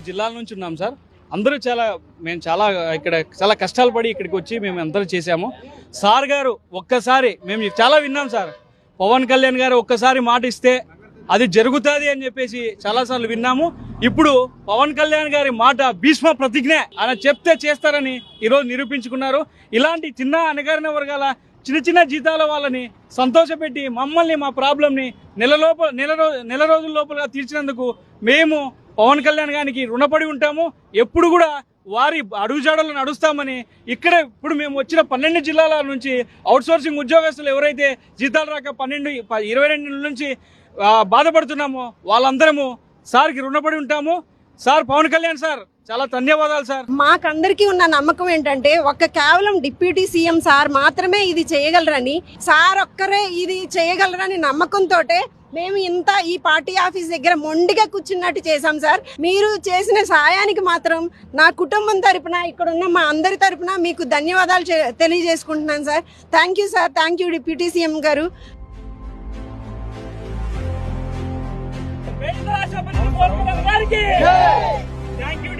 జిల్లాల నుంచి ఉన్నాం సార్. అందరూ మేము ఇక్కడ చాలా కష్టాలు పడి ఇక్కడికి వచ్చి మేము అందరూ చేశాము. సార్ గారు ఒక్కసారి మేము చాలా విన్నాం సార్, పవన్ కళ్యాణ్ గారు ఒక్కసారి మాట ఇస్తే అది జరుగుతుంది అని చెప్పేసి చాలాసార్లు విన్నాము. ఇప్పుడు పవన్ కళ్యాణ్ గారి మాట భీష్మ ప్రతిజ్ఞ, ఆయన చెప్తే చేస్తారని ఈరోజు నిరూపించుకున్నారు. ఇలాంటి చిన్న అణగారిన వర్గాల చిన్న జీతాల వాళ్ళని సంతోషపెట్టి మమ్మల్ని మా ప్రాబ్లంని నెల రోజుల లోపల తీర్చినందుకు మేము పవన్ కళ్యాణ్ గారికి రుణపడి ఉంటాము. ఎప్పుడు కూడా వారి అడుగుజాడలు నడుస్తామని ఇప్పుడు మేము వచ్చిన 12 జిల్లాల నుంచి అవుట్సోర్సింగ్ ఉద్యోగస్తులు ఎవరైతే జీతాలు రాక 22 నెలల నుంచి బాధపడుతున్నామో వాళ్ళందరము సార్కి రుణపడి ఉంటాము. సార్ పవన్ కళ్యాణ్ సార్ చాలా ధన్యవాదాలు సార్. మాకందరికీ ఉన్న నమ్మకం ఏంటంటే కేవలం డిప్యూటీ సీఎం సార్ మాత్రమే ఇది చేయగలరని, సార్ ఒక్కరే ఇది చేయగలరని నమ్మకంతో మేము ఈ పార్టీ ఆఫీస్ దగ్గర మొండిగా కూర్చున్నట్టు చేశాం సార్. మీరు చేసిన సాయానికి మాత్రం నా కుటుంబం తరపున, ఇక్కడ ఉన్న మా అందరి తరపున మీకు ధన్యవాదాలు తెలియజేసుకుంటున్నాను sir. Thank you sir, thank you deputy CM గారు. Thank you.